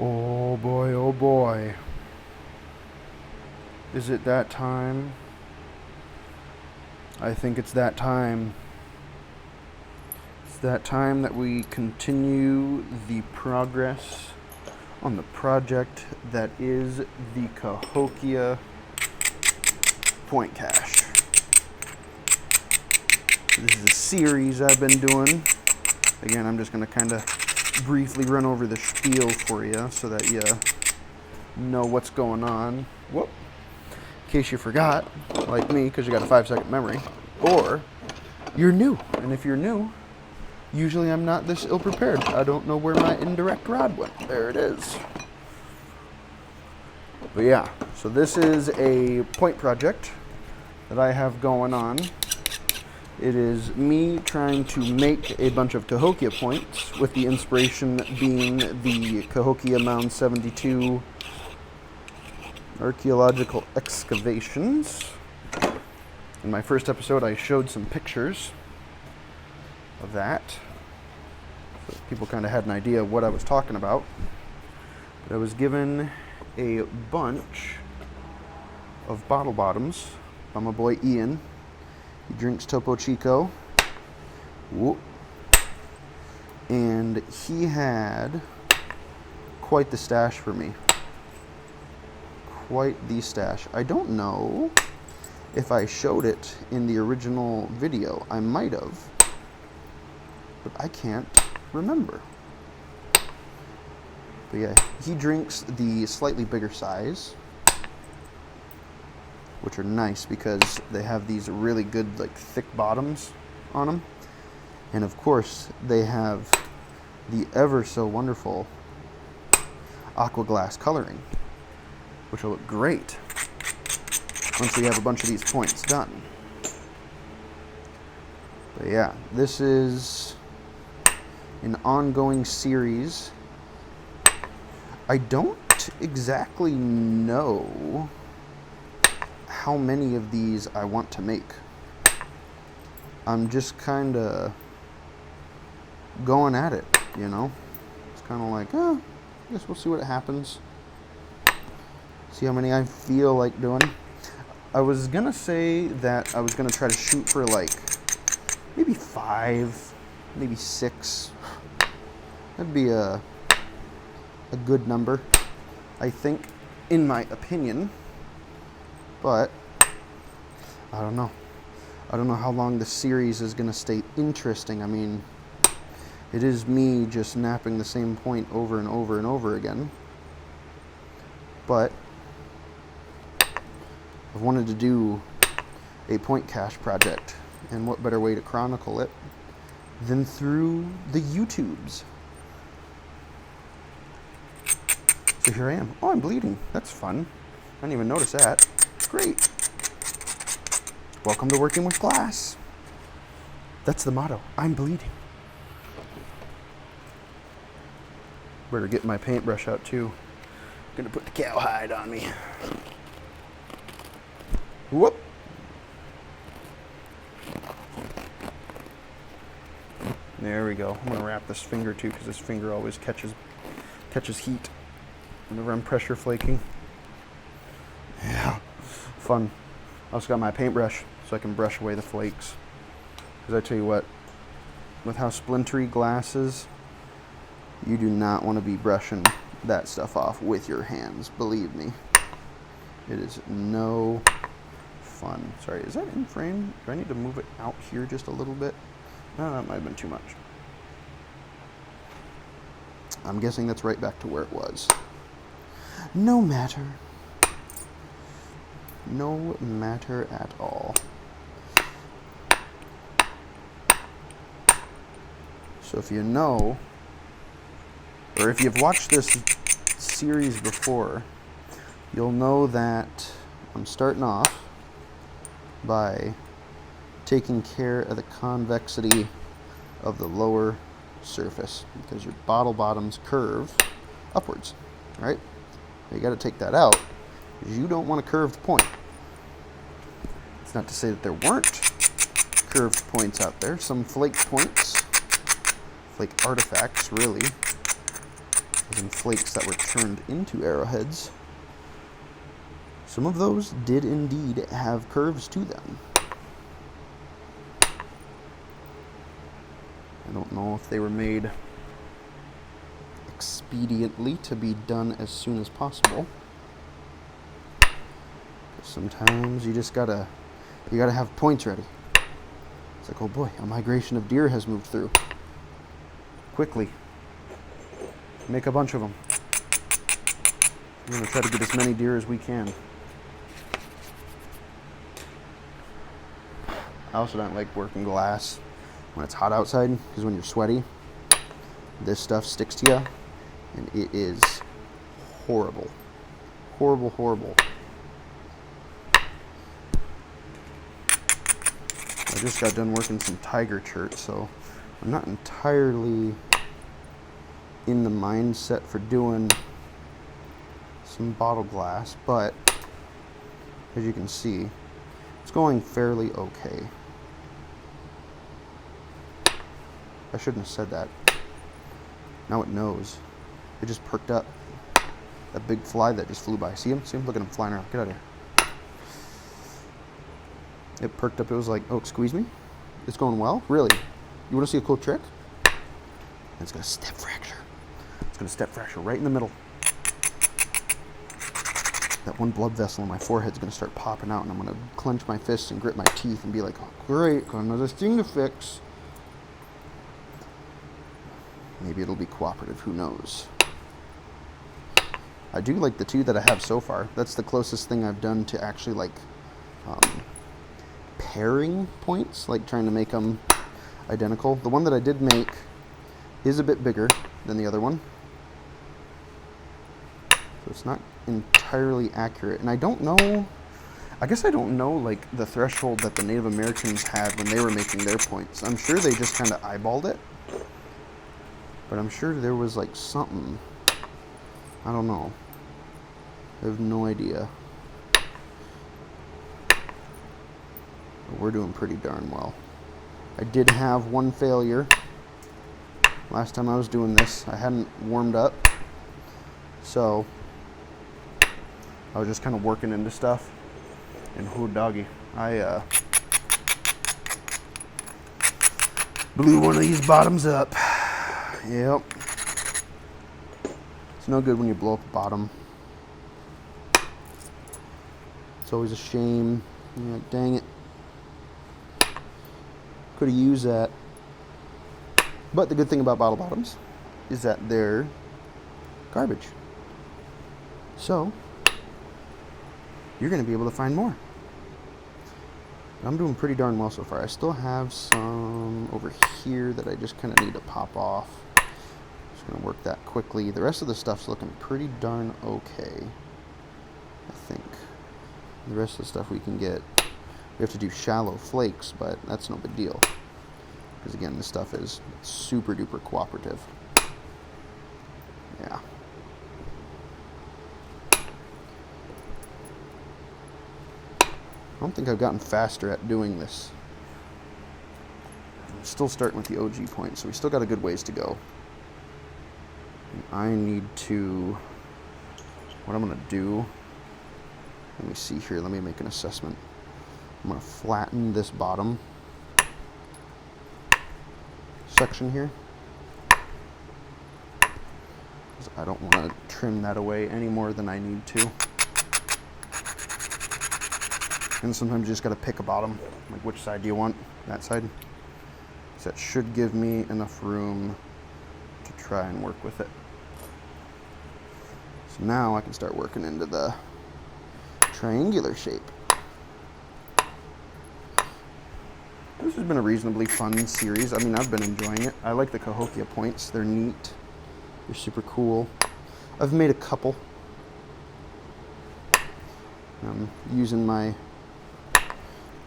Oh boy, oh boy. Is it that time? I think it's that time. It's that time that we continue the progress on the project that is the Cahokia point cache. This is a series I've been doing. Again, I'm just going to kind of briefly run over the spiel for you so that you know what's going on. Whoop. In case you forgot, like me, because you got a 5-second memory, or you're new. And if you're new, usually I'm not this ill-prepared. I don't know where my indirect rod went. There it is. But yeah, so this is a point project that I have going on. It is me trying to make a bunch of Cahokia points, with the inspiration being the Cahokia Mound 72 archaeological excavations. In my first episode, I showed some pictures of that, so people kind of had an idea of what I was talking about. But I was given a bunch of bottle bottoms by my boy Ian. He drinks Topo Chico. Whoop. And he had quite the stash for me. Quite the stash. I don't know if I showed it in the original video. I might have, but I can't remember. But yeah, he drinks the slightly bigger size, which are nice because they have these really good, like, thick bottoms on them. And of course, they have the ever so wonderful aqua glass coloring, which will look great once we have a bunch of these points done. But yeah, this is an ongoing series. I don't exactly know how many of these I want to make. I'm just kind of going at it, you know? It's kind of like, I guess we'll see what happens. See how many I feel like doing. I was gonna say that I was gonna try to shoot for like maybe 5, maybe 6. That'd be a good number, I think, in my opinion. But I don't know. I don't know how long the series is gonna stay interesting. I mean, it is me just napping the same point over and over and over again. But I've wanted to do a point cache project, and what better way to chronicle it than through the YouTubes. So here I am. Oh, I'm bleeding. That's fun. I didn't even notice that. Great. Welcome to working with glass. That's the motto. I'm bleeding. Better get my paintbrush out too. Gonna put the cowhide on me. Whoop. There we go. I'm gonna wrap this finger too, because this finger always catches heat whenever I'm pressure flaking. Yeah, fun. I also got my paintbrush so I can brush away the flakes. Because I tell you what, with how splintery glass is, you do not want to be brushing that stuff off with your hands, believe me. It is no fun. Sorry, is that in frame? Do I need to move it out here just a little bit? No, that might have been too much. I'm guessing that's right back to where it was. No matter. No matter at all. So if you know, or if you've watched this series before, you'll know that I'm starting off by taking care of the convexity of the lower surface, because your bottle bottoms curve upwards, right? You got to take that out, because you don't want a curved point. It's not to say that there weren't curved points out there. Some flake points, flake artifacts really, as in flakes that were turned into arrowheads, some of those did indeed have curves to them. I don't know if they were made expediently to be done as soon as possible. Sometimes you just gotta have points ready. It's like, oh boy, a migration of deer has moved through. Quickly, make a bunch of them. We're gonna try to get as many deer as we can. I also don't like working glass when it's hot outside, because when you're sweaty, this stuff sticks to you, and it is horrible. Horrible, horrible. I just got done working some tiger chert, so I'm not entirely in the mindset for doing some bottle glass, but as you can see, it's going fairly okay. I shouldn't have said that. Now it knows. It just perked up. That big fly that just flew by. See him? See him? Look at him flying around. Get out of here. It perked up. It was like, oh, excuse me? It's going well? Really? You want to see a cool trick? And it's going to step fracture. It's going to step fracture right in the middle. That one blood vessel in my forehead is going to start popping out, and I'm going to clench my fists and grit my teeth and be like, oh, great, got another thing to fix. Maybe it'll be cooperative, who knows. I do like the two that I have so far. That's the closest thing I've done to actually like pairing points, like trying to make them identical. The one that I did make is a bit bigger than the other one, so it's not entirely accurate. And I don't know, I guess I don't know like the threshold that the Native Americans had when they were making their points. I'm sure they just kind of eyeballed it, but I'm sure there was like something. I don't know. I have no idea. But we're doing pretty darn well. I did have one failure. Last time I was doing this, I hadn't warmed up. So I was just kind of working into stuff. And whoo doggy, I blew one of these bottoms up. Yep. It's no good when you blow up a bottom. It's always a shame. You're like, dang it. Could have used that. But the good thing about bottle bottoms is that they're garbage. So you're going to be able to find more. I'm doing pretty darn well so far. I still have some over here that I just kind of need to pop off. Just going to work that quickly. The rest of the stuff's looking pretty darn okay, I think. The rest of the stuff we can get. We have to do shallow flakes, but that's no big deal. Because again, this stuff is super duper cooperative. Yeah. I don't think I've gotten faster at doing this. I'm still starting with the OG point, so we still got a good ways to go. And I need to, what I'm going to do, let me see here, let me make an assessment. I'm going to flatten this bottom section here. I don't want to trim that away any more than I need to. And sometimes you just got to pick a bottom, like which side do you want? That side. So that should give me enough room to try and work with it. So now I can start working into the triangular shape. This has been a reasonably fun series. I mean, I've been enjoying it. I like the Cahokia points. They're neat. They're super cool. I've made a couple. I'm using my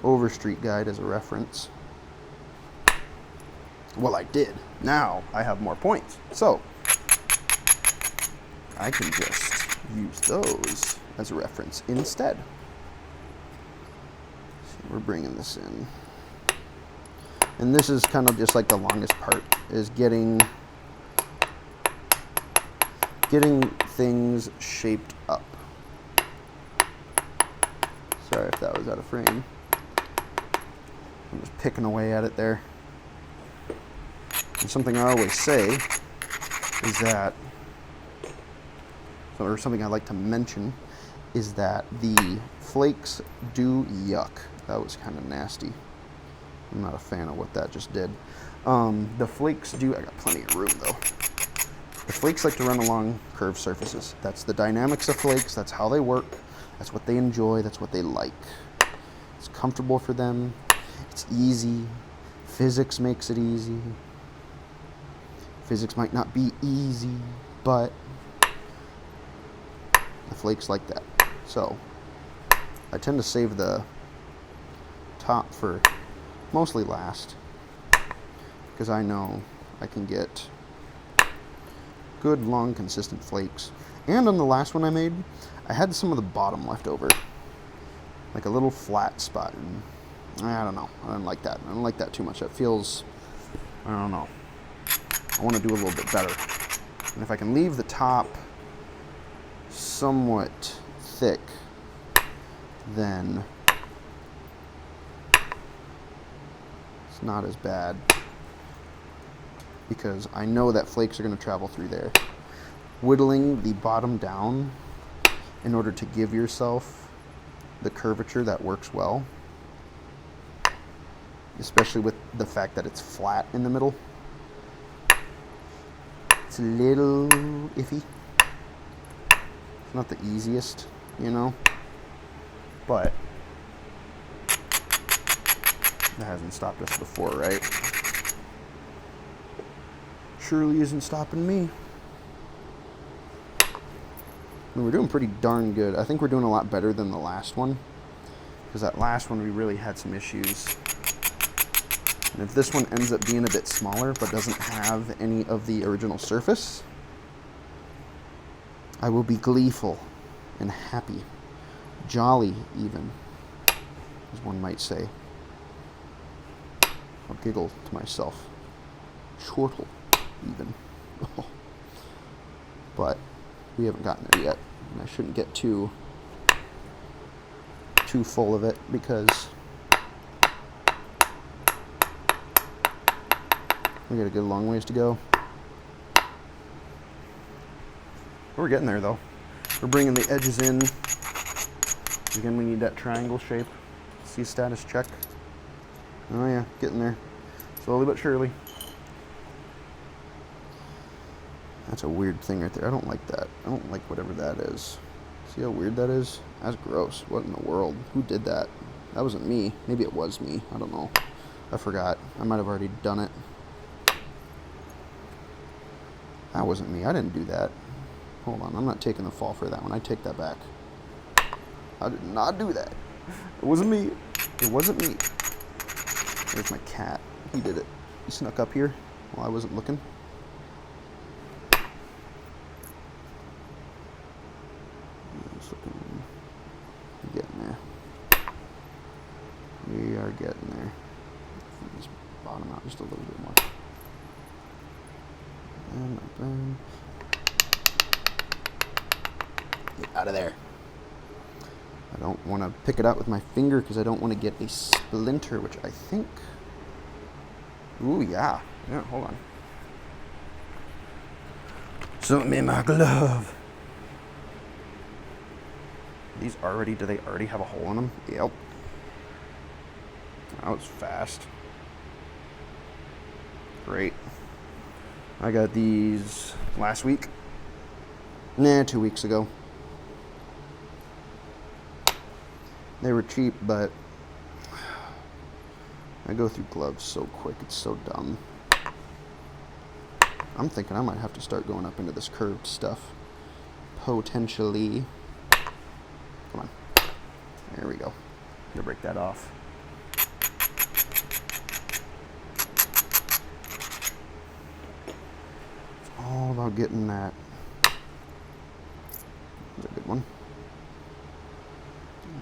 Overstreet guide as a reference. Well, I did. Now I have more points. So I can just use those as a reference instead. So we're bringing this in. And this is kind of just like the longest part, is getting getting things shaped up. Sorry if that was out of frame. I'm just picking away at it there. And something I always say is that, or something I like to mention, is that the flakes do yuck. That was kind of nasty. I'm not a fan of what that just did. The flakes do, I got plenty of room though. The flakes like to run along curved surfaces. That's the dynamics of flakes, that's how they work, that's what they enjoy, that's what they like. It's comfortable for them, it's easy, physics makes it easy. Physics might not be easy, but the flakes like that. So, I tend to save the top for mostly last, because I know I can get good, long, consistent flakes. And on the last one I made, I had some of the bottom left over, like a little flat spot, and I don't know, I don't like that. I don't like that too much. That feels, I don't know. I want to do a little bit better. And if I can leave the top somewhat thick, then it's not as bad, because I know that flakes are going to travel through there. Whittling the bottom down in order to give yourself the curvature that works well, especially with the fact that it's flat in the middle. It's a little iffy. It's not the easiest, you know, but that hasn't stopped us before, right? Surely isn't stopping me. I mean, we're doing pretty darn good. I think we're doing a lot better than the last one, because that last one we really had some issues. And if this one ends up being a bit smaller but doesn't have any of the original surface, I will be gleeful and happy, jolly even, as one might say. I'll giggle to myself, chortle even. But we haven't gotten there yet, and I shouldn't get too full of it, because we got a good long ways to go. We're getting there though. We're bringing the edges in. Again, we need that triangle shape. See status check. Oh yeah, getting there. Slowly but surely. That's a weird thing right there. I don't like that. I don't like whatever that is. See how weird that is? That's gross. What in the world? Who did that? That wasn't me. Maybe it was me. I don't know. I forgot. I might have already done it. That wasn't me. I didn't do that. Hold on. I'm not taking the fall for that one. I take that back. I did not do that. It wasn't me. It wasn't me. There's my cat. He did it. He snuck up here while I wasn't looking. Getting there. We are getting there. Just bottom out just a little bit more. And get out of there. I don't want to pick it out with my finger because I don't want to get a splinter, which I think... Ooh, yeah. Yeah, hold on. Something in my glove. These already, do they already have a hole in them? Yep. That was fast. Great. I got these last week. Nah, 2 weeks ago. They were cheap, but I go through gloves so quick. It's so dumb. I'm thinking I might have to start going up into this curved stuff. Potentially. Come on. There we go. I'm gonna break that off. It's all about getting that. That's a good one.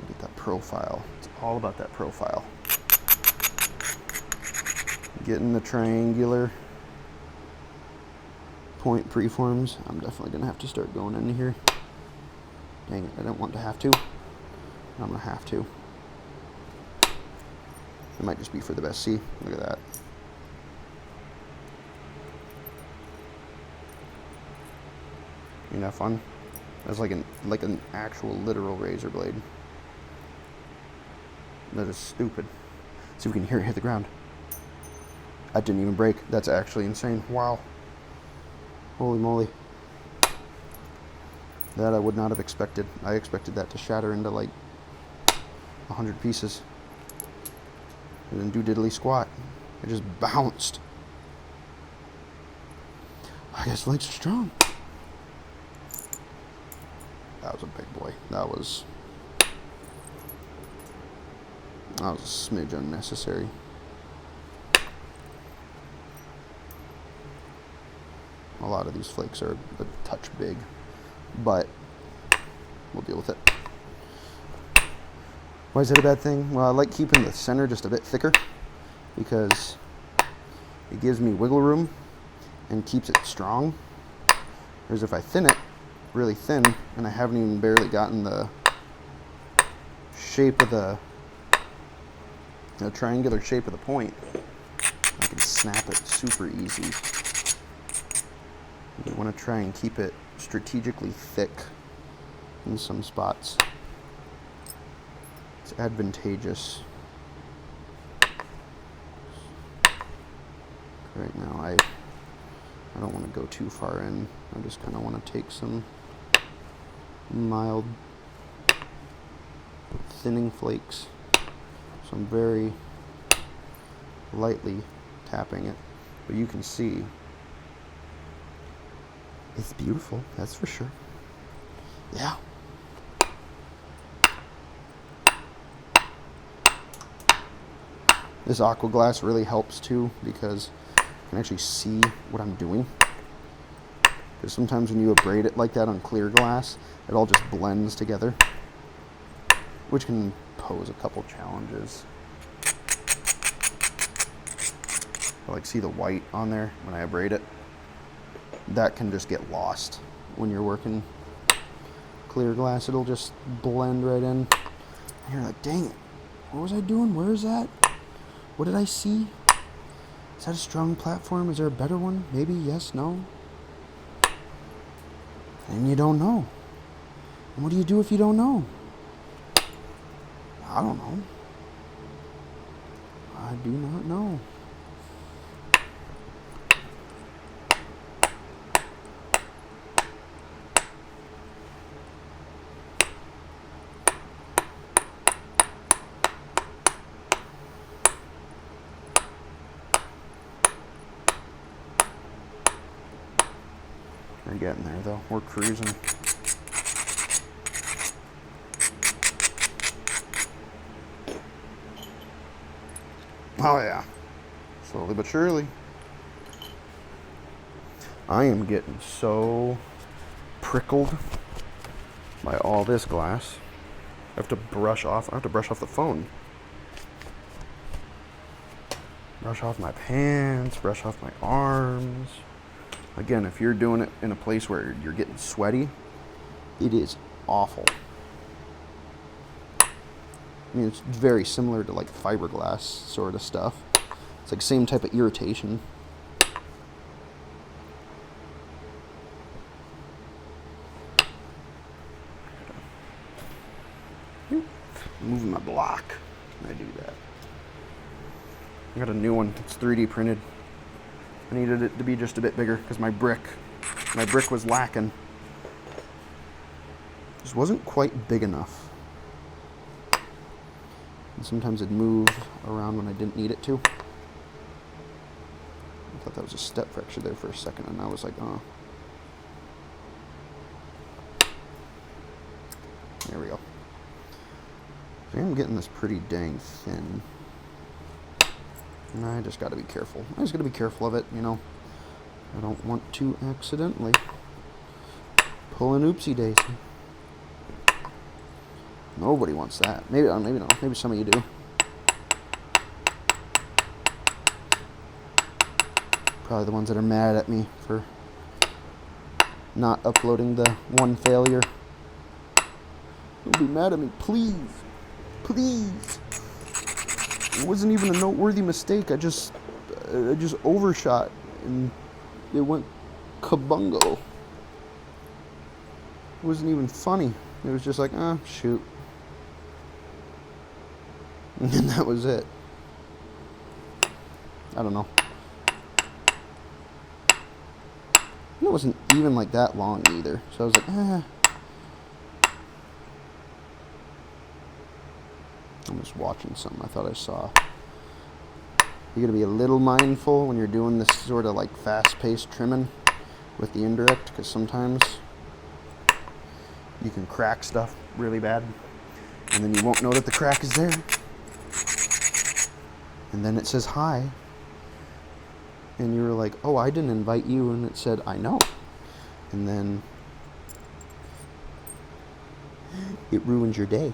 Get that profile. It's all about that profile. Getting the triangular point preforms. I'm definitely going to have to start going in here. Dang it, I don't want to have to. I'm going to have to. It might just be for the best. See, look at that. Ain't that fun? That's like an actual literal razor blade. That is stupid. See if we can hear it hit the ground. That didn't even break. That's actually insane. Wow. Holy moly. That I would not have expected. I expected that to shatter into like 100 pieces. It didn't do diddly squat. It just bounced. I guess flakes are strong. That was a big boy. That was a smidge unnecessary. A lot of these flakes are a touch big, but we'll deal with it. Why is that a bad thing? Well, I like keeping the center just a bit thicker because it gives me wiggle room and keeps it strong. Whereas if I thin it really thin and I haven't even barely gotten the shape of the triangular shape of the point, I can snap it super easy. You want to try and keep it strategically thick in some spots. It's advantageous. Right now I don't want to go too far in. I just kind of want to take some mild thinning flakes. So I'm very lightly tapping it, but you can see it's beautiful, that's for sure. Yeah. This aqua glass really helps too because I can actually see what I'm doing. Because sometimes when you abrade it like that on clear glass, it all just blends together, which can pose a couple challenges. I like see the white on there when I abrade it. That can just get lost when you're working clear glass. It'll just blend right in. And you're like, dang it, what was I doing? Where is that? What did I see? Is that a strong platform? Is there a better one? Maybe, yes, no. And you don't know. And what do you do if you don't know? I don't know. I do not know. We're getting there though. We're cruising. Oh yeah. Slowly but surely. I am getting so prickled by all this glass. I have to brush off the phone. Brush off my pants, brush off my arms. Again, if you're doing it in a place where you're getting sweaty, it is awful. I mean, it's very similar to like fiberglass sort of stuff. It's like same type of irritation. I'm moving my block when I do that. I got a new one. It's 3D printed. I needed it to be just a bit bigger because my brick was lacking. Just wasn't quite big enough. And sometimes it'd move around when I didn't need it to. I thought that was a step fracture there for a second, and I was like, oh. There we go. So I'm getting this pretty dang thin. And I just got to be careful. I just got to be careful of it, you know. I don't want to accidentally pull an oopsie daisy. Nobody wants that. Maybe not. Maybe some of you do. Probably the ones that are mad at me for not uploading the one failure. Don't be mad at me, please. Please. It wasn't even a noteworthy mistake. I just overshot and it went kabungo. It wasn't even funny. It was just like, shoot. And that was it. I don't know. And it wasn't even like that long either. So I was like, I'm just watching something I thought I saw. You gotta be a little mindful when you're doing this sort of like fast-paced trimming with the indirect, because sometimes you can crack stuff really bad, and then you won't know that the crack is there. And then it says hi, and you were like, oh, I didn't invite you, and it said, I know. And then it ruins your day.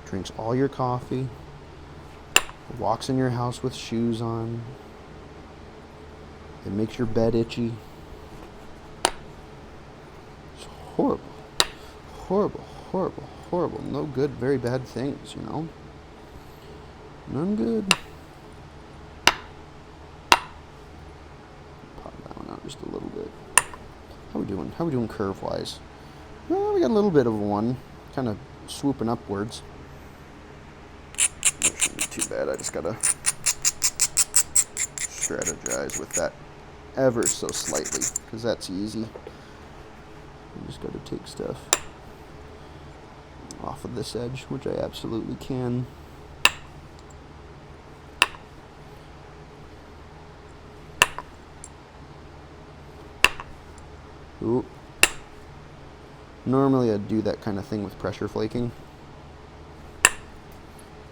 Drinks all your coffee, walks in your house with shoes on, it makes your bed itchy. It's horrible. Horrible, horrible, horrible. No good, very bad things, you know? None good. Pop that one out just a little bit. How we doing? How we doing curve-wise? Well, we got a little bit of one, kind of swooping upwards. That shouldn't be too bad. I just gotta strategize with that ever so slightly, because that's easy. I just gotta take stuff off of this edge, which I absolutely can. Ooh. Normally I'd do that kind of thing with pressure flaking,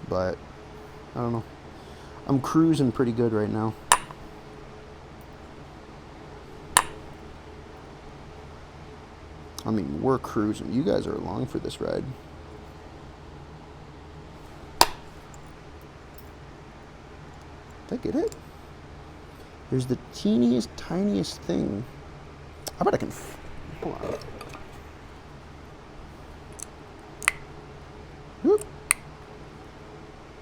but I don't know. I'm cruising pretty good right now. I mean, we're cruising. You guys are along for this ride. Did I get it? There's the teeniest, tiniest thing. I bet I can. Hold on. Whoop.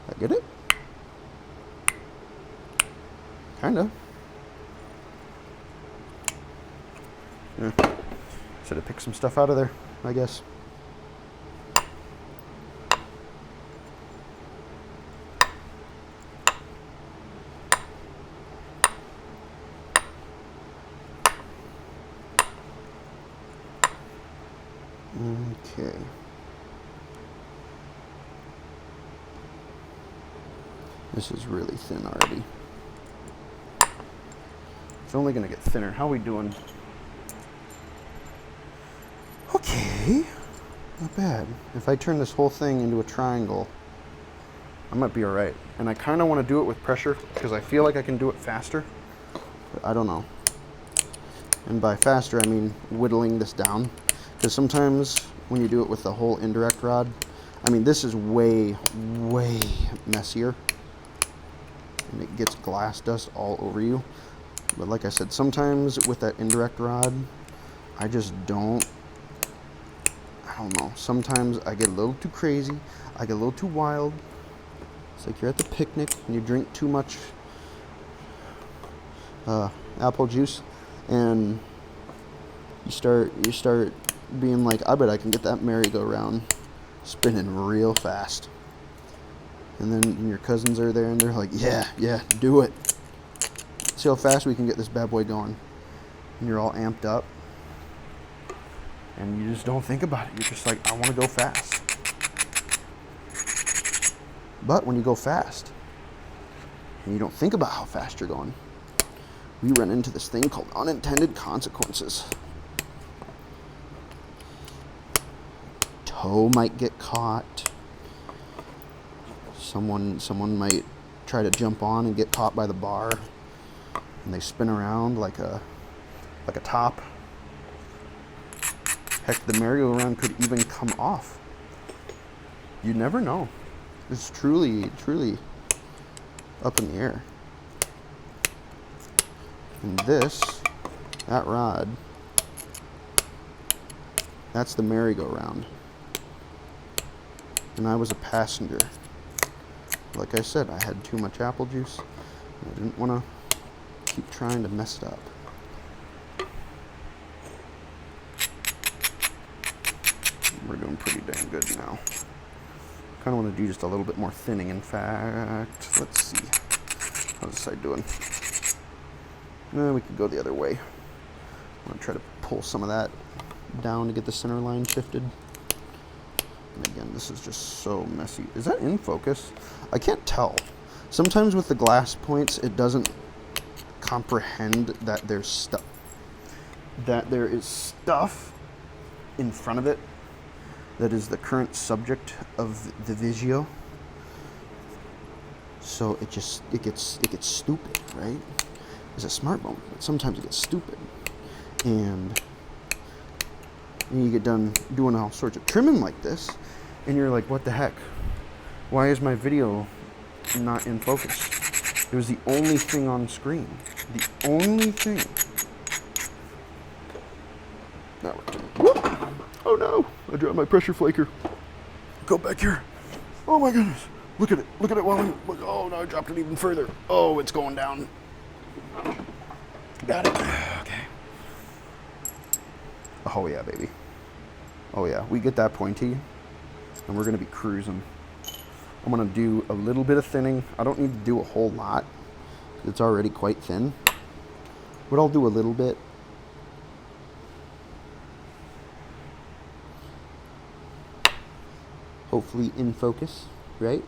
Did I get it? Kinda. Yeah. Should have picked some stuff out of there, I guess. Okay. This is really thin already. It's only going to get thinner. How are we doing? Okay. Not bad. If I turn this whole thing into a triangle, I might be alright. And I kind of want to do it with pressure because I feel like I can do it faster. But I don't know. And by faster, I mean whittling this down. Because sometimes when you do it with the whole indirect rod, I mean, this is way, way messier. And it gets glass dust all over you. But like I said, sometimes with that indirect rod, I just don't, I don't know. Sometimes I get a little too crazy. I get a little too wild. It's like you're at the picnic and you drink too much apple juice, and you start being like, I bet I can get that merry-go-round spinning real fast. And then your cousins are there and they're like, yeah, do it. See how fast we can get this bad boy going. And you're all amped up. And you just don't think about it. You're just like, I want to go fast. But when you go fast, and you don't think about how fast you're going, we run into this thing called unintended consequences. Toe might get caught. Someone might try to jump on and get caught by the bar, and they spin around like a top. Heck, the merry-go-round could even come off. You never know. It's truly up in the air. And this That rod, that's the merry-go-round. And I was a passenger. Like I said, I had too much apple juice. I didn't want to keep trying to mess it up. We're doing pretty dang good now. Kind of want to do just a little bit more thinning. In fact, let's see. How's this side doing? We could go the other way. I'm going to try to pull some of that down to get the center line shifted. And again, this is just so messy. Is that in focus? I can't tell. Sometimes with the glass points, it doesn't comprehend that there's stuff. That there is stuff in front of it that is the current subject of the video. So it gets stupid, right? It's a smartphone, but sometimes it gets stupid. And you get done doing all sorts of trimming like this, and you're like, what the heck? Why is my video not in focus? It was the only thing on screen. The only thing. Now we're done. Whoop! Oh no, I dropped my pressure flaker. Go back here. Oh my goodness. Look at it. Look at it while I'm, look, oh no, I dropped it even further. Oh, it's going down. Got it. Okay. Oh yeah, baby. Oh yeah, we get that pointy and we're gonna be cruising. I'm gonna do a little bit of thinning. I don't need to do a whole lot. It's already quite thin. But I'll do a little bit. Hopefully in focus, right?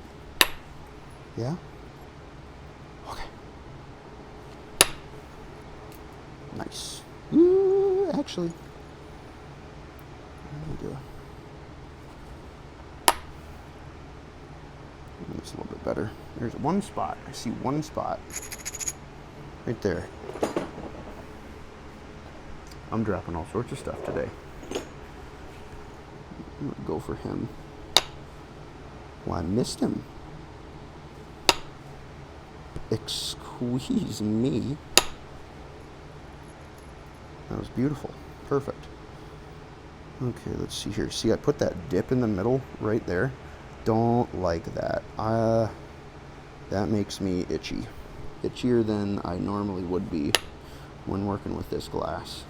Yeah? Okay. Nice. Ooh, actually. Let me do it. It's a little bit better. There's one spot. I see one spot. Right there. I'm dropping all sorts of stuff today. I'm gonna go for him. Well, I missed him. Excuse me. That was beautiful. Perfect. Okay, let's see here. See, I put that dip in the middle right there. Don't like that. That makes me itchy. Itchier than I normally would be when working with this glass.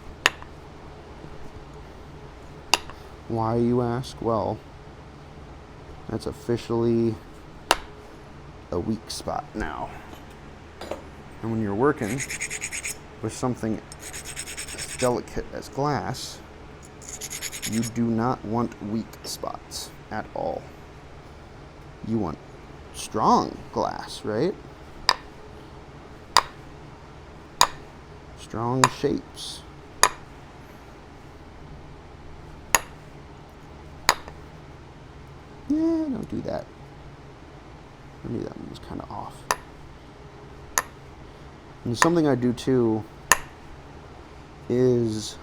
Why, you ask? Well, that's officially a weak spot now. And when you're working with something as delicate as glass, you do not want weak spots at all. You want strong glass, right? Strong shapes. Yeah, don't do that. I knew that one was kind of off. And something I do too is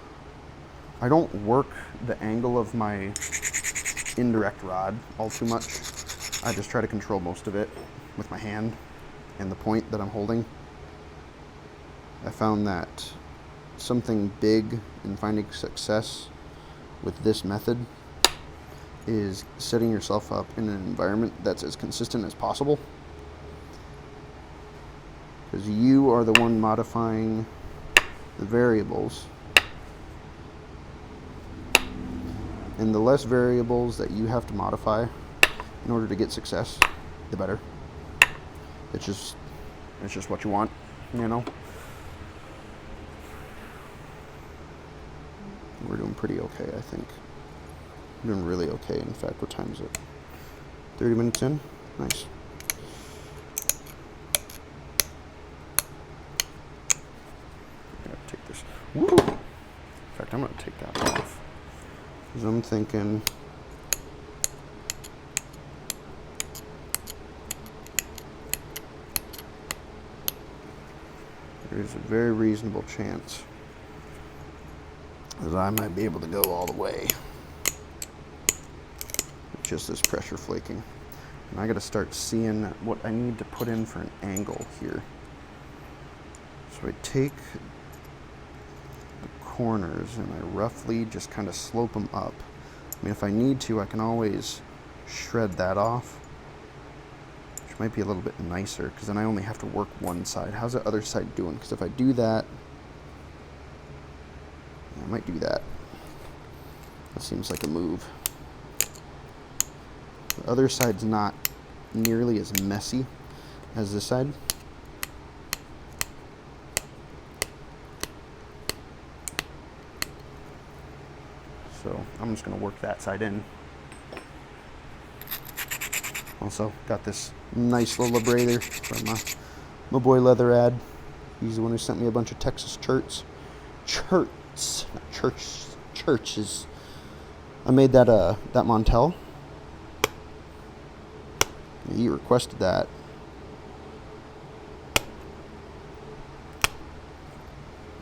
I don't work the angle of my indirect rod all too much. I just try to control most of it with my hand and the point that I'm holding. I found that something big in finding success with this method is setting yourself up in an environment that's as consistent as possible. Because you are the one modifying the variables. And the less variables that you have to modify in order to get success, the better. It's just what you want, you know? We're doing pretty okay, I think. We're doing really okay. In fact, what time is it? 30 minutes in? Nice. I gotta take this. Woo! In fact, I'm gonna take that off. Because I'm thinking there's a very reasonable chance that I might be able to go all the way. Just this pressure flaking. And I gotta start seeing what I need to put in for an angle here. So I take corners and I roughly just kind of slope them up. I mean, if I need to, I can always shred that off, which might be a little bit nicer, because then I only have to work one side. How's the other side doing? Because if I do that, I might do that. That seems like a move. The other side's not nearly as messy as this side. So I'm just going to work that side in. Also got this nice little abraider from my boy Leather Ad. He's the one who sent me a bunch of Texas churches. I made that Montel. He requested that.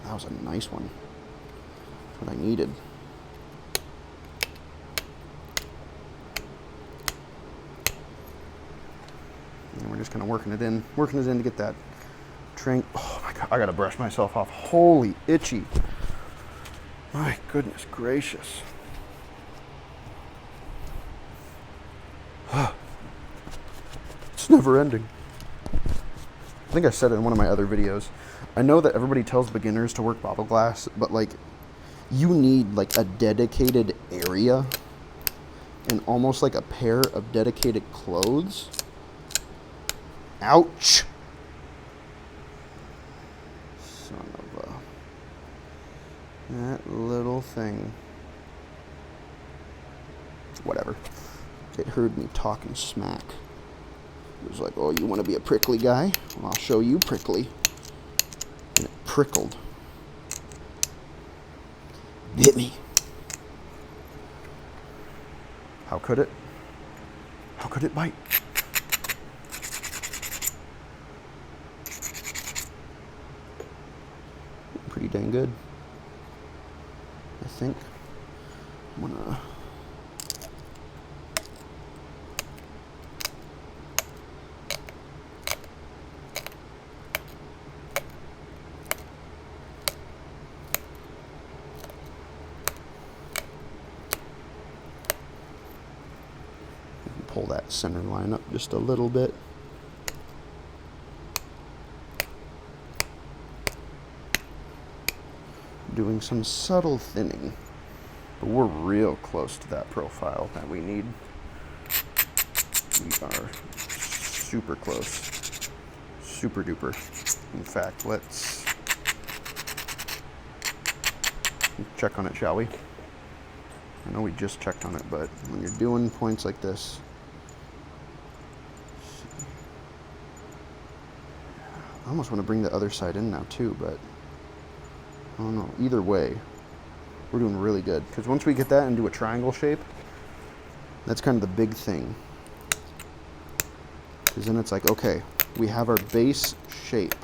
That was a nice one. That's what I needed. And we're just kind of working it in to get that train. Oh my God, I gotta brush myself off. Holy itchy. My goodness gracious. It's never ending. I think I said it in one of my other videos. I know that everybody tells beginners to work bottle glass, but like, you need like a dedicated area and almost like a pair of dedicated clothes. Ouch! Son of a... That little thing. Whatever. It heard me talking smack. It was like, oh, you want to be a prickly guy? Well, I'll show you prickly. And it prickled. Bit me. How could it? How could it bite? Pretty dang good, I think. I'm gonna pull that center line up just a little bit. Doing some subtle thinning, but we're real close to that profile that we need. We are super close, super duper. In fact, let's check on it, shall we? I know we just checked on it, but when you're doing points like this, I almost want to bring the other side in now too, but I don't know. Either way, we're doing really good. Because once we get that into a triangle shape, that's kind of the big thing. Because then it's like, okay, we have our base shape.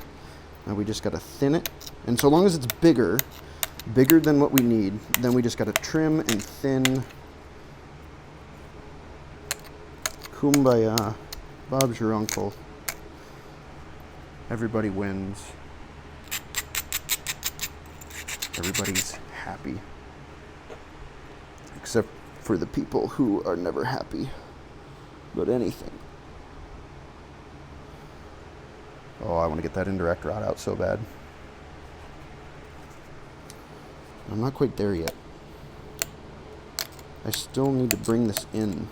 Now we just got to thin it. And so long as it's bigger than what we need, then we just got to trim and thin. Kumbaya. Bob's your uncle. Everybody wins. Everybody's happy, except for the people who are never happy about anything. Oh, I want to get that indirect rod out so bad. I'm not quite there yet. I still need to bring this in.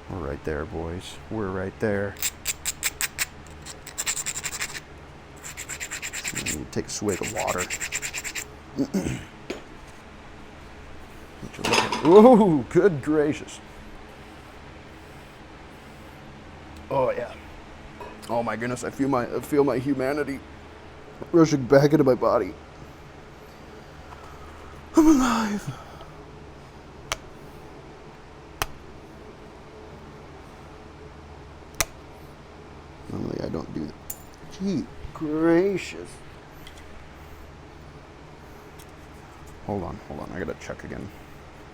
We're right there, boys. We're right there. I need to take a swig of water. Whoa, good gracious. Oh yeah. Oh my goodness, I feel my humanity rushing back into my body. I'm alive. Normally I don't do that. Sweet gracious. Hold on, I gotta check again.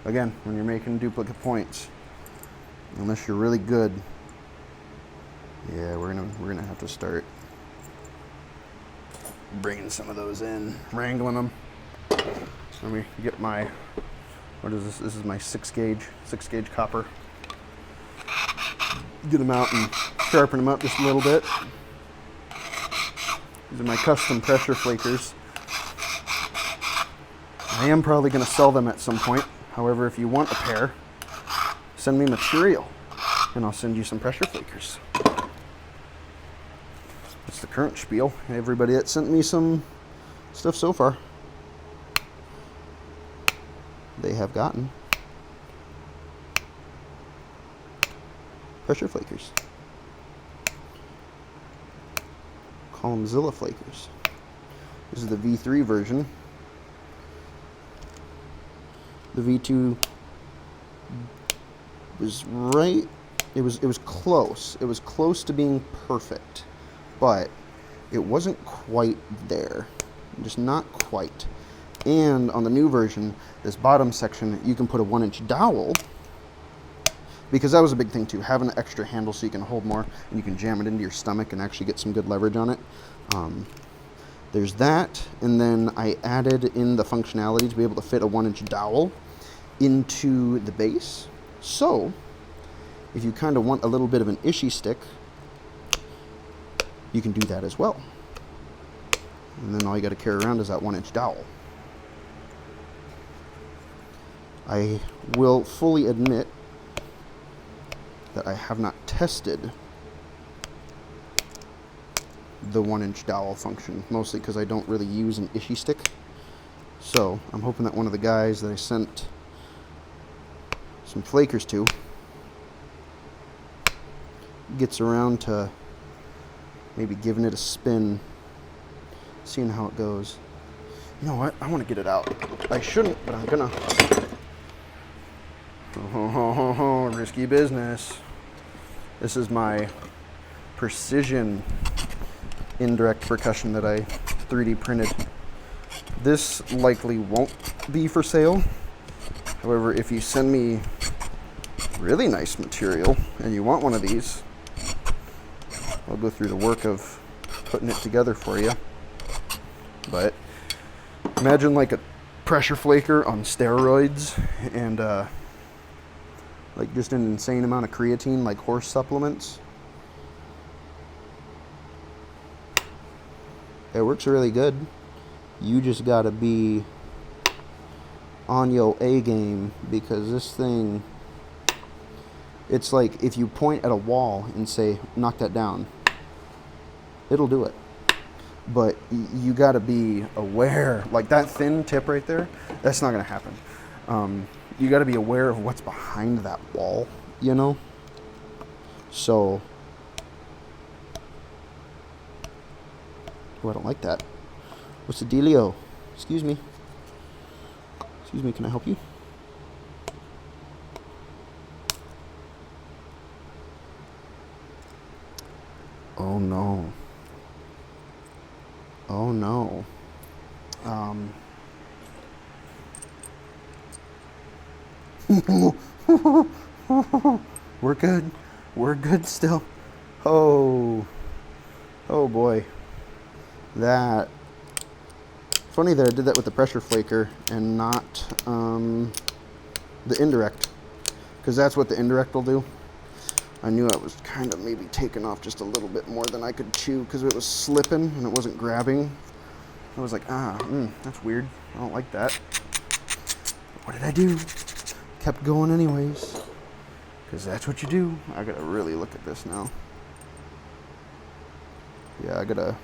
Again, when you're making duplicate points, unless you're really good, yeah, we're gonna have to start bringing some of those in, wrangling them. Let me get my, what is this? This is my 6 gauge copper. Get them out and sharpen them up just a little bit. These are my custom pressure flakers. I am probably going to sell them at some point. However, if you want a pair, send me material and I'll send you some pressure flakers. That's the current spiel. Everybody that sent me some stuff so far, they have gotten pressure flakers. Smolzilla flakers. This is the V3 version. The V2 was right. It was close. It was close to being perfect, but it wasn't quite there. Just not quite. And on the new version, this bottom section, you can put a 1-inch dowel, because that was a big thing too, having an extra handle so you can hold more and you can jam it into your stomach and actually get some good leverage on it. There's that, and then I added in the functionality to be able to fit a 1-inch dowel into the base. So if you kind of want a little bit of an ishy stick, you can do that as well. And then all you got to carry around is that 1-inch dowel. I will fully admit that I have not tested the 1-inch dowel function, mostly because I don't really use an ishy stick. So I'm hoping that one of the guys that I sent some flakers to gets around to maybe giving it a spin, seeing how it goes. You know what? I want to get it out. I shouldn't, but I'm gonna. Oh, risky business. This is my precision indirect percussion that I 3D printed. This likely won't be for sale. However, if you send me really nice material and you want one of these, I'll go through the work of putting it together for you. But imagine like a pressure flaker on steroids and like just an insane amount of creatine, like horse supplements. It works really good. You just gotta be on your A game, because this thing, it's like if you point at a wall and say, knock that down, it'll do it. But you gotta be aware, like that thin tip right there, that's not gonna happen. You gotta be aware of what's behind that wall, you know? So, oh, I don't like that. What's the dealio? Excuse me. Excuse me, can I help you? Oh no. Oh no. We're good. We're good still. Oh. Oh boy. That. Funny that I did that with the pressure flaker and not the indirect, because that's what the indirect will do. I knew I was kind of maybe taking off just a little bit more than I could chew because it was slipping and it wasn't grabbing. I was like, that's weird. I don't like that. What did I do? Kept going anyways, because that's what you do. I gotta really look at this now. Yeah, I gotta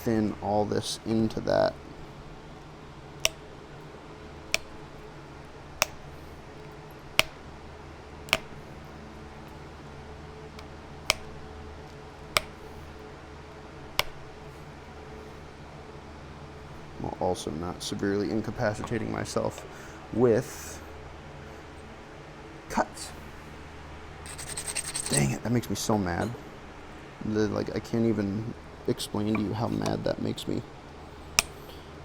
thin all this into that. While also not severely incapacitating myself with cuts. Dang it, that makes me so mad. Like, I can't even explain to you how mad that makes me.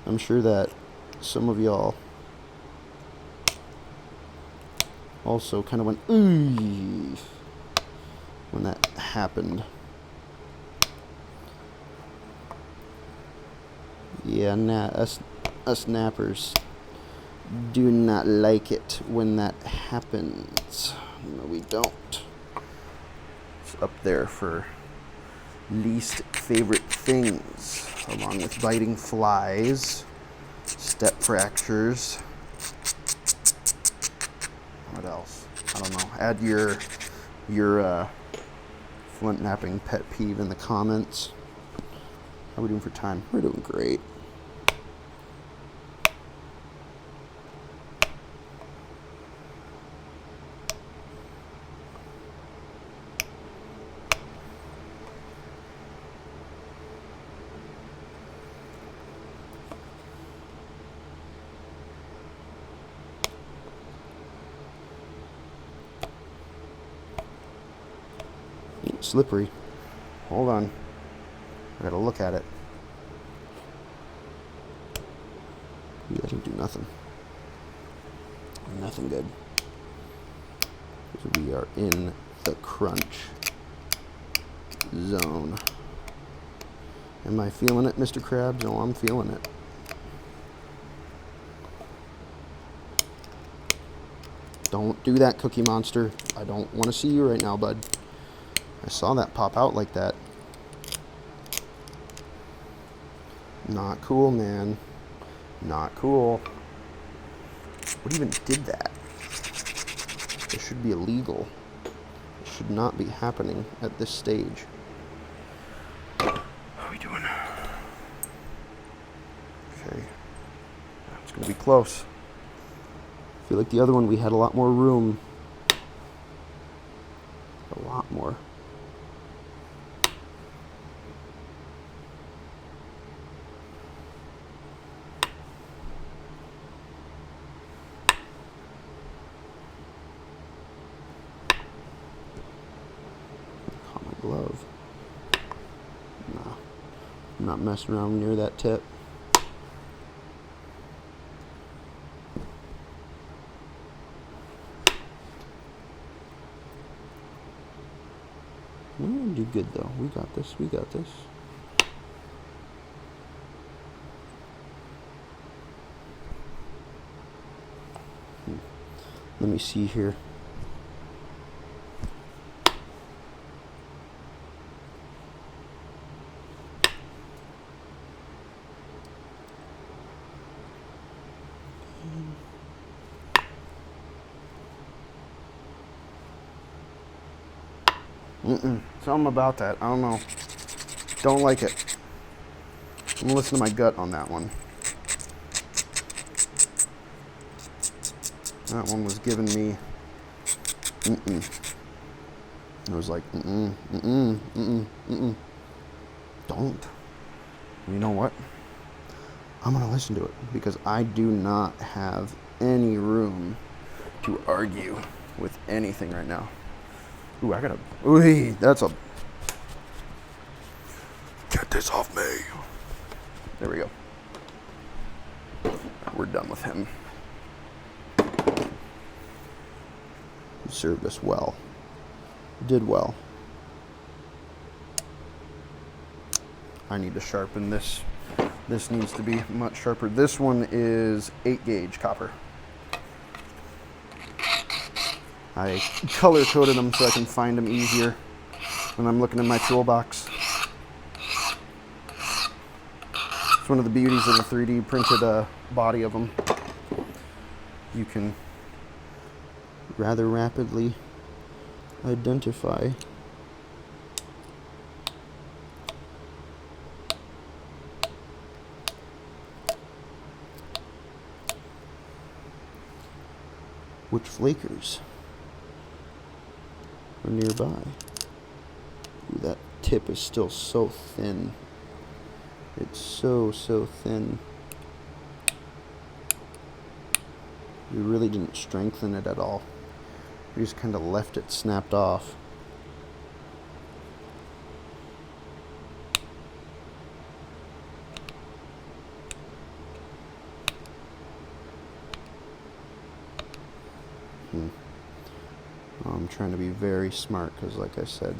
I'm sure that some of y'all also kind of went, ooh, when that happened. Yeah, us nappers do not like it when that happens. No, we don't. It's up there for least favorite things, along with biting flies, step fractures. What else? I don't know. Add your flint napping pet peeve in the comments. How are we doing for time? We're doing great. Slippery. Hold on. I gotta look at it. Yeah, that didn't do nothing. Nothing good. Because we are in the crunch zone. Am I feeling it, Mr. Krabs? Oh, I'm feeling it. Don't do that, Cookie Monster. I don't want to see you right now, bud. I saw that pop out like that. Not cool, man. Not cool. What even did that? This should be illegal. It should not be happening at this stage. How are we doing? Okay. It's going to be close. I feel like the other one we had a lot more room. A lot more. Glove. Nah, I'm not messing around near that tip. We're gonna do good though. We got this. We got this. Let me see here. Something about that. I don't know. Don't like it. I'm gonna listen to my gut on that one. That one was giving me It was like Don't. You know what? I'm gonna listen to it because I do not have any room to argue with anything right now. Ooh, I gotta. Ooh, that's a. Get this off me. There we go. We're done with him. He served us well. Did well. I need to sharpen this. This needs to be much sharper. This one is 8-gauge copper. I color-coded them so I can find them easier when I'm looking in my toolbox. It's one of the beauties of the 3D printed body of them. You can rather rapidly identify which flakers are nearby. Ooh, that tip is still so thin. It's so thin. We really didn't strengthen it at all. We just kind of left it snapped off. I'm trying to be very smart because, like I said,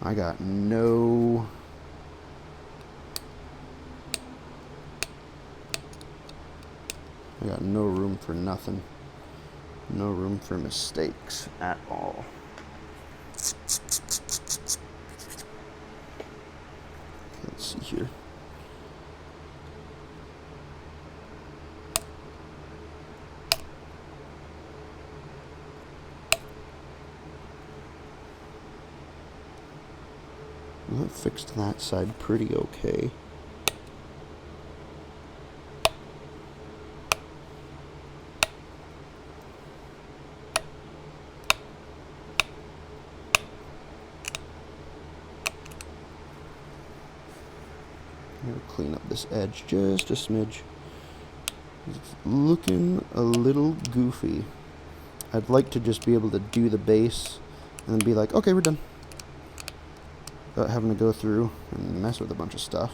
I got no room for nothing. No room for mistakes at all. Let's see here. Well, that fixed that side pretty okay. I'm going to clean up this edge just a smidge. It's looking a little goofy. I'd like to just be able to do the base and then be like, okay, we're done. Without having to go through and mess with a bunch of stuff.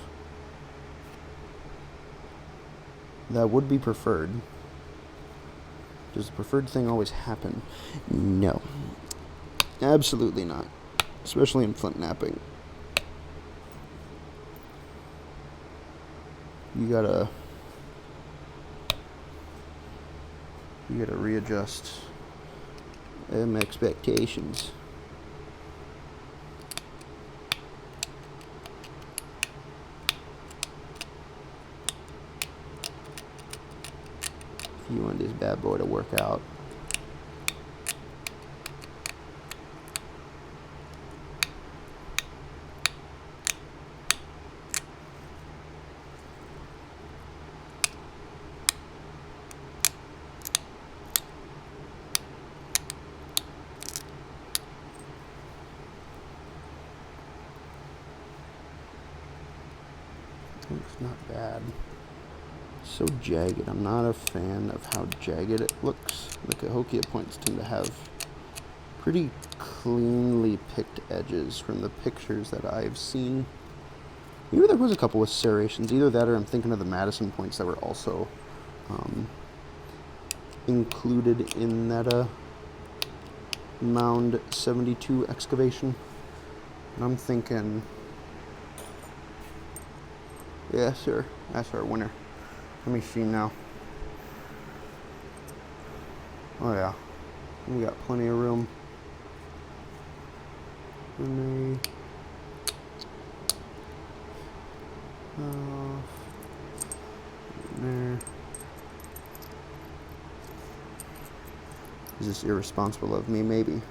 That would be preferred. Does the preferred thing always happen? No. Absolutely not. Especially in flint knapping. You gotta readjust expectations. If you want this bad boy to work out. It's not bad. So jagged. I'm not a fan of how jagged it looks. The Cahokia points tend to have pretty cleanly picked edges from the pictures that I've seen. Maybe there was a couple with serrations. Either that or I'm thinking of the Madison points that were also included in that Mound 72 excavation. And I'm thinking, yeah, sir, that's our winner. Let me see now. Oh yeah, we got plenty of room. There. Is this irresponsible of me? Maybe.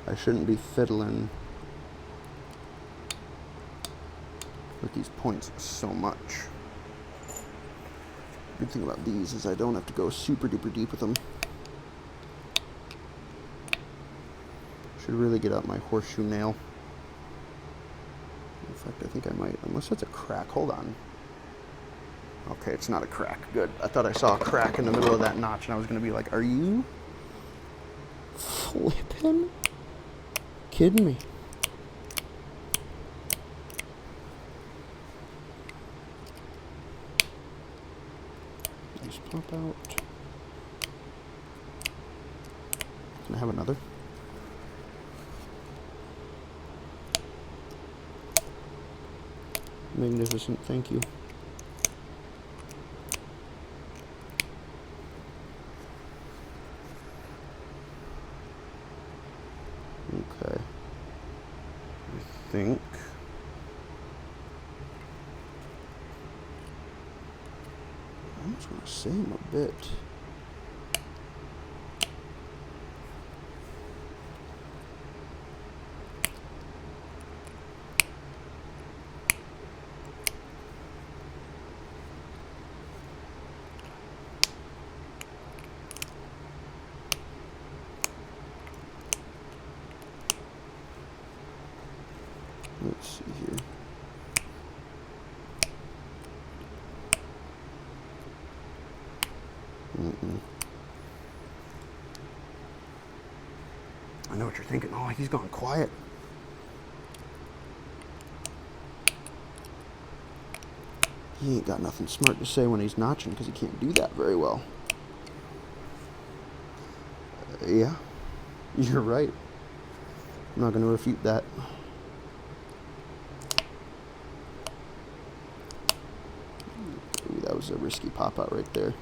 I shouldn't be fiddling with these points so much. Good thing about these is I don't have to go super duper deep with them. Should really get out my horseshoe nail. In fact, I think I might, unless it's a crack. Hold on. Okay, it's not a crack. Good. I thought I saw a crack in the middle of that notch, and I was going to be like, are you flipping kidding me? Just pop out. Can I have another? Magnificent, thank you. Okay. I think I'm just gonna save him a bit. Let's see here. I know what you're thinking. Oh, he's gone quiet. He ain't got nothing smart to say when he's notching because he can't do that very well. Yeah, you're right. I'm not going to refute that. Ooh, that was a risky pop-out right there.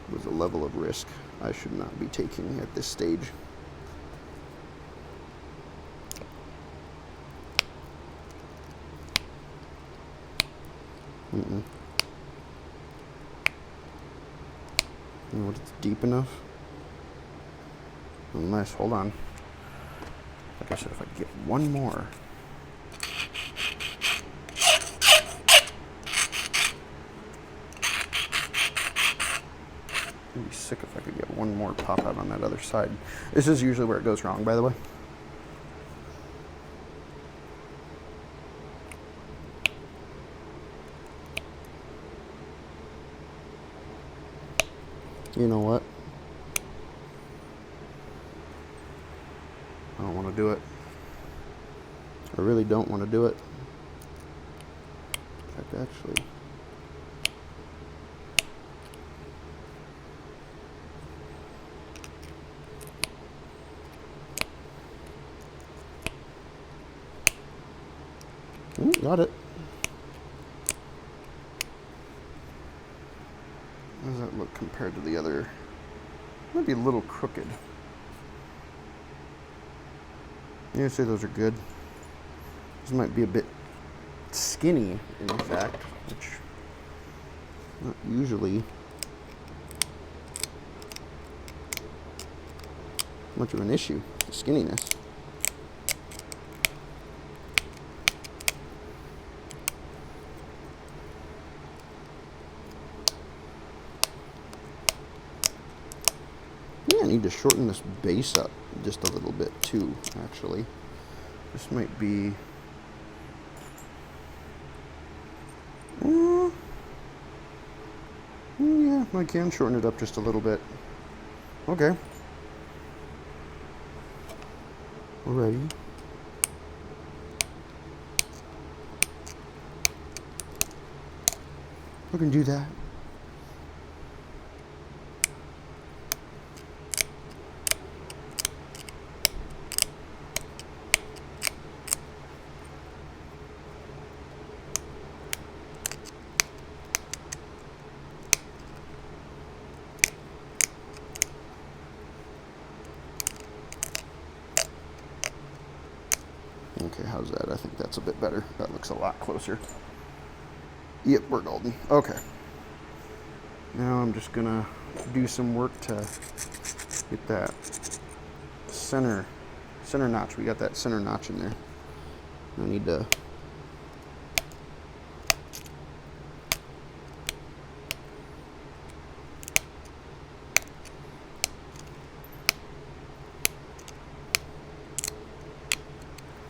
It was a level of risk I should not be taking at this stage. You know what, it's deep enough. Unless, hold on. Like I said, if I get one more. I'd be sick if I could get one more pop out on that other side. This is usually where it goes wrong, by the way. You know what? I don't want to do it. I really don't want to do it. In fact, actually. Got it. How does that look compared to the other? Might be a little crooked. Yeah, I'd say those are good. This might be a bit skinny, in fact, which not usually much of an issue, the skinniness. I need to shorten this base up just a little bit too, actually. This might be... yeah, I can shorten it up just a little bit. Okay. We're ready. We can do that. Okay, how's that? I think that's a bit better. That looks a lot closer. Yep, we're golden. Okay. Now I'm just gonna do some work to get that center notch. We got that center notch in there. I need to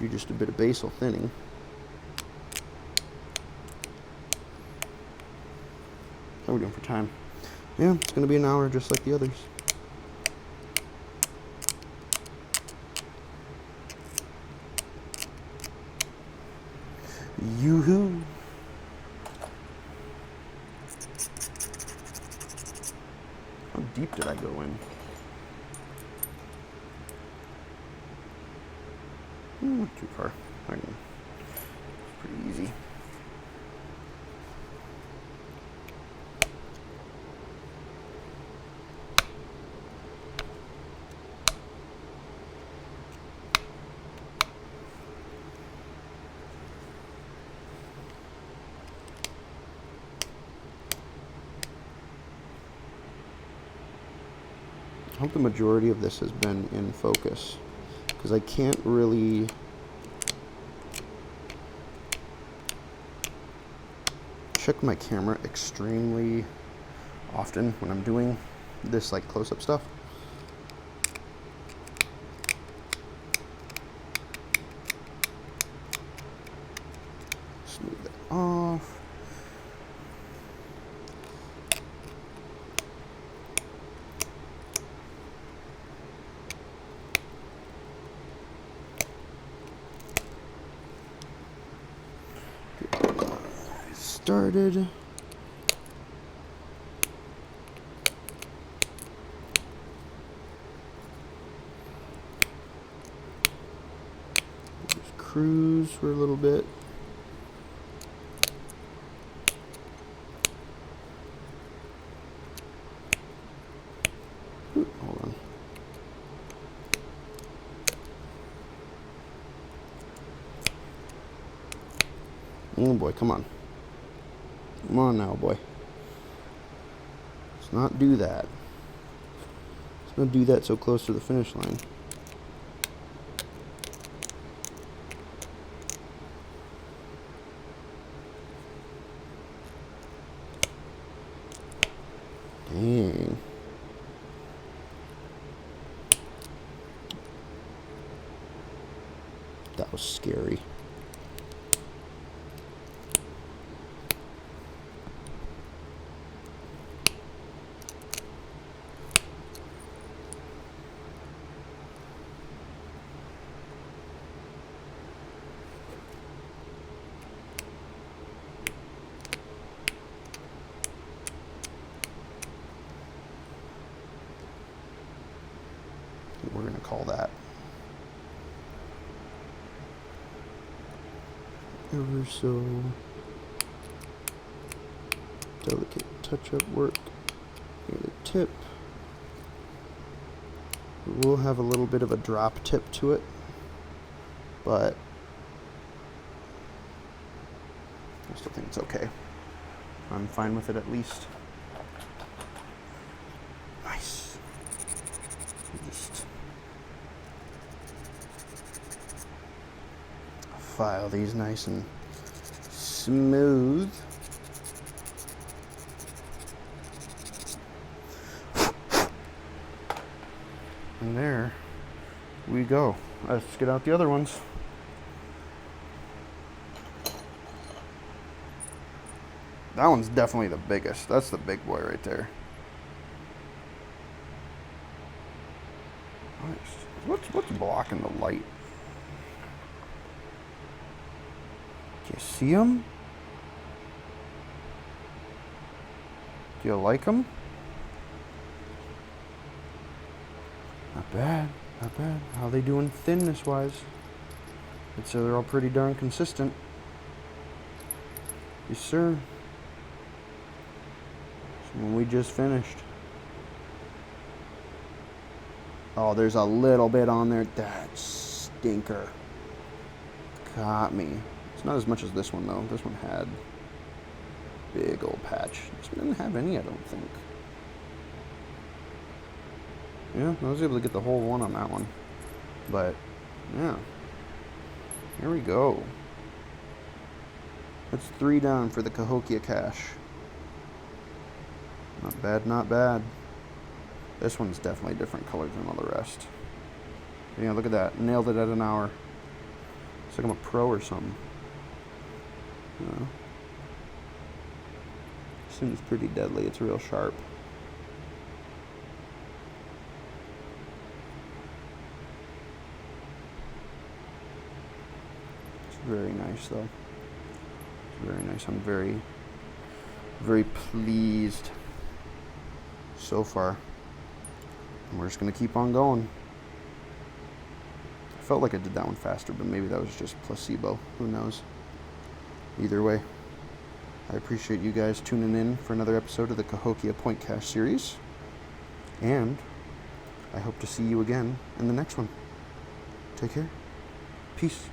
do just a bit of basal thinning. How are we doing for time? Yeah, it's gonna be an hour just like the others. Yoo-hoo! How deep did I go in? Not too far. It's pretty easy. I hope the majority of this has been in focus, because I can't really check my camera extremely often when I'm doing this like close-up stuff. Smooth that off. Started. cruise for a little bit. Ooh, hold on. Oh boy, come on. Come on now, boy. Let's not do that. Let's not do that so close to the finish line. Dang. That was scary. We're going to call that ever so delicate touch-up work near the tip. It will have a little bit of a drop tip to it, but I still think it's okay. I'm fine with it at least. Nice. Just file these nice and smooth. And there we go. Let's get out the other ones. That one's definitely the biggest. That's the big boy right there. Nice. What's blocking the light? Do you see them? Do you like them? Not bad, not bad. How are they doing thinness-wise? I'd say they're all pretty darn consistent. Yes, sir. So we just finished. Oh, there's a little bit on there. That stinker. Got me. It's not as much as this one, though. This one had big old patch. This one didn't have any, I don't think. Yeah, I was able to get the whole one on that one. But, yeah. Here we go. That's 3 down for the Cahokia cache. Not bad, not bad. This one's definitely a different color than all the rest. Yeah, look at that. Nailed it at an hour. It's like I'm a pro or something. Seems pretty deadly. It's real sharp. It's very nice, though. It's very nice. I'm very, very pleased so far. And we're just going to keep on going. I felt like I did that one faster, but maybe that was just placebo. Who knows? Either way, I appreciate you guys tuning in for another episode of the Cahokia Point Cache series. And I hope to see you again in the next one. Take care. Peace.